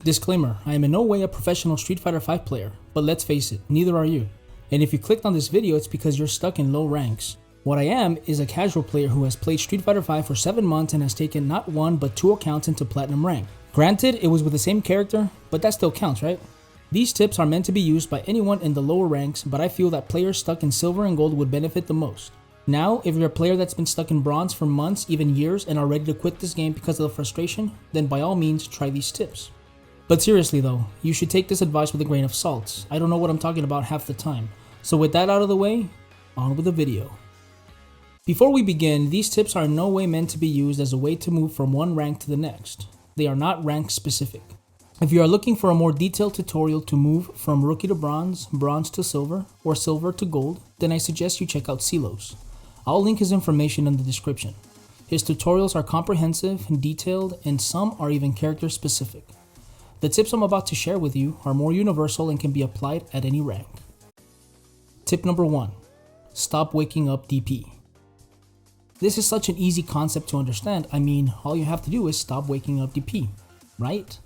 Disclaimer, I am in no way a professional Street Fighter V player, but let's face it, neither are you. And if you clicked on this video, it's because you're stuck in low ranks. What I am is a casual player who has played Street Fighter V for 7 months and has taken not one but 2 accounts into Platinum rank. Granted, it was with the same character, but that still counts, right? These tips are meant to be used by anyone in the lower ranks, but I feel that players stuck in Silver and Gold would benefit the most. Now, if you're a player that's been stuck in Bronze for months, even years, and are ready to quit this game because of the frustration, then by all means, try these tips. But seriously though, you should take this advice with a grain of salt. I don't know what I'm talking about half the time. So with that out of the way, on with the video. Before we begin, these tips are in no way meant to be used as a way to move from one rank to the next. They are not rank specific. If you are looking for a more detailed tutorial to move from Rookie to Bronze, Bronze to Silver, or Silver to Gold, then I suggest you check out Silos. I'll link his information in the description. His tutorials are comprehensive, detailed, and some are even character specific. The tips I'm about to share with you are more universal and can be applied at any rank. Tip number 1. Stop waking up DP. This is such an easy concept to understand. I mean, all you have to do is stop waking up DP, right?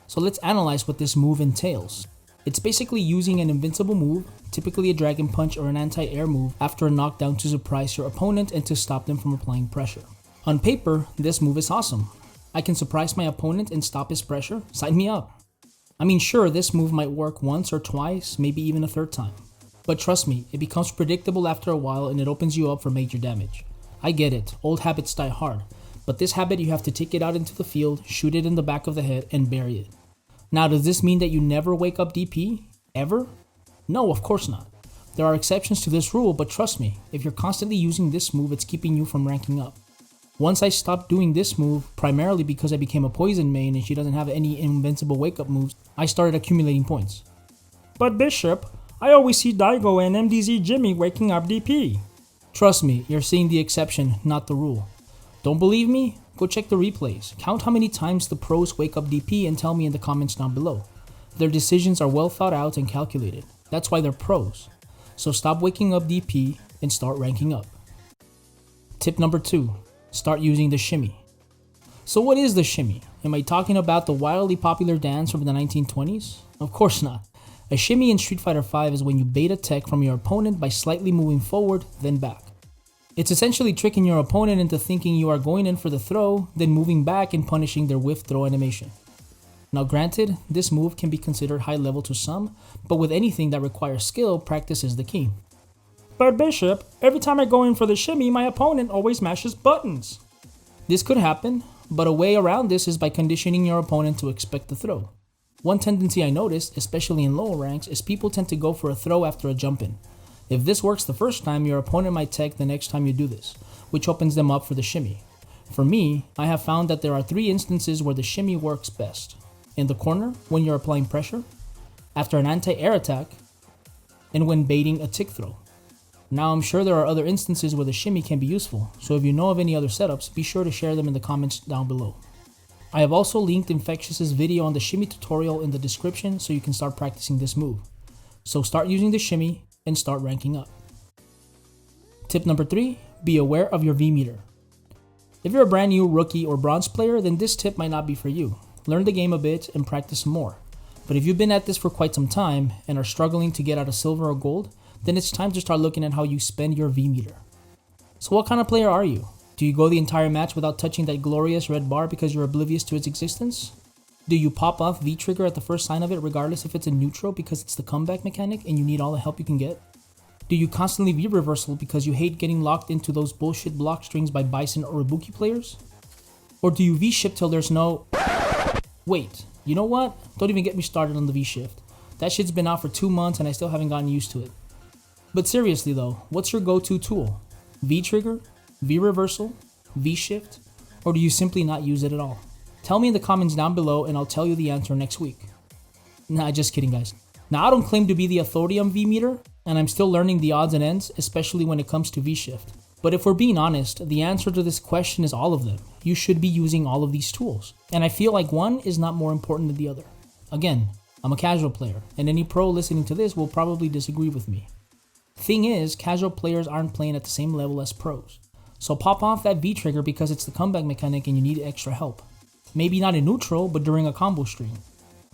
So let's analyze what this move entails. It's basically using an invincible move, typically a Dragon Punch or an anti-air move, after a knockdown to surprise your opponent and to stop them from applying pressure. On paper, this move is awesome. I can surprise my opponent and stop his pressure? Sign me up. I mean, sure, this move might work once or twice, maybe even a third time. But trust me, it becomes predictable after a while and it opens you up for major damage. I get it, old habits die hard, but this habit you have to take it out into the field, shoot it in the back of the head, and bury it. Now, does this mean that you never wake up DP? Ever? No, of course not. There are exceptions to this rule, but trust me, if you're constantly using this move, it's keeping you from ranking up. Once I stopped doing this move, primarily because I became a poison main and she doesn't have any invincible wake up moves, I started accumulating points. But Bishop, I always see Daigo and MDZ Jimmy waking up DP. Trust me, you're seeing the exception, not the rule. Don't believe me? Go check the replays. Count how many times the pros wake up DP and tell me in the comments down below. Their decisions are well thought out and calculated. That's why they're pros. So stop waking up DP and start ranking up. Tip number 2. Start using the shimmy. So what is the shimmy? Am I talking about the wildly popular dance from the 1920s? Of course not. A shimmy in Street Fighter V is when you bait a tech from your opponent by slightly moving forward, then back. It's essentially tricking your opponent into thinking you are going in for the throw, then moving back and punishing their whiff throw animation. Now granted, this move can be considered high level to some, but with anything that requires skill, practice is the key. But Bishop, every time I go in for the shimmy, my opponent always mashes buttons. This could happen, but a way around this is by conditioning your opponent to expect the throw. One tendency I noticed, especially in lower ranks, is people tend to go for a throw after a jump in. If this works the first time, your opponent might tech the next time you do this, which opens them up for the shimmy. For me, I have found that there are 3 instances where the shimmy works best. In the corner, when you're applying pressure, after an anti-air attack, and when baiting a tick throw. Now I'm sure there are other instances where the shimmy can be useful, so if you know of any other setups, be sure to share them in the comments down below. I have also linked Infectious's video on the shimmy tutorial in the description so you can start practicing this move. So start using the shimmy and start ranking up. Tip number 3, be aware of your V-meter. If you're a brand new rookie or bronze player, then this tip might not be for you. Learn the game a bit and practice some more. But if you've been at this for quite some time and are struggling to get out of silver or gold, then it's time to start looking at how you spend your V-meter. So what kind of player are you? Do you go the entire match without touching that glorious red bar because you're oblivious to its existence? Do you pop off V-trigger at the first sign of it regardless if it's a neutral because it's the comeback mechanic and you need all the help you can get? Do you constantly V-reversal because you hate getting locked into those bullshit block strings by Bison or Ibuki players? Or do you V-shift till there's no... Wait, you know what? Don't even get me started on the V-shift. That shit's been out for 2 months and I still haven't gotten used to it. But seriously though, what's your go-to tool? V-trigger? V-reversal? V-shift? Or do you simply not use it at all? Tell me in the comments down below and I'll tell you the answer next week. Nah, just kidding guys. Now I don't claim to be the authority on V-meter, and I'm still learning the odds and ends, especially when it comes to V-shift. But if we're being honest, the answer to this question is all of them. You should be using all of these tools. And I feel like one is not more important than the other. Again, I'm a casual player, and any pro listening to this will probably disagree with me. Thing is, casual players aren't playing at the same level as pros. So pop off that V-trigger because it's the comeback mechanic and you need extra help. Maybe not in neutral, but during a combo stream.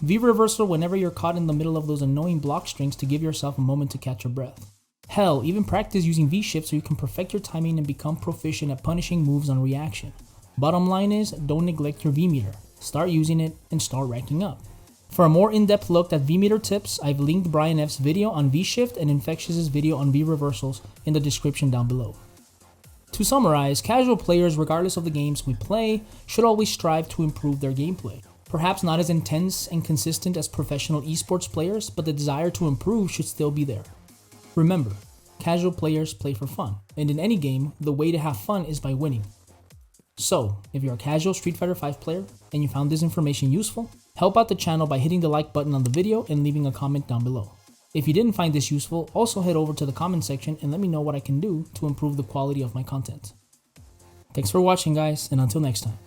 V reversal whenever you're caught in the middle of those annoying block strings to give yourself a moment to catch your breath. Hell, even practice using V shift so you can perfect your timing and become proficient at punishing moves on reaction. Bottom line is, don't neglect your V meter. Start using it and start ranking up. For a more in-depth look at V meter tips, I've linked Brian F's video on V shift and Infectious's video on V reversals in the description down below. To summarize, casual players, regardless of the games we play, should always strive to improve their gameplay. Perhaps not as intense and consistent as professional esports players, but the desire to improve should still be there. Remember, casual players play for fun, and in any game, the way to have fun is by winning. So, if you're a casual Street Fighter V player and you found this information useful, help out the channel by hitting the like button on the video and leaving a comment down below. If you didn't find this useful, also head over to the comment section and let me know what I can do to improve the quality of my content. Thanks for watching, guys, and until next time.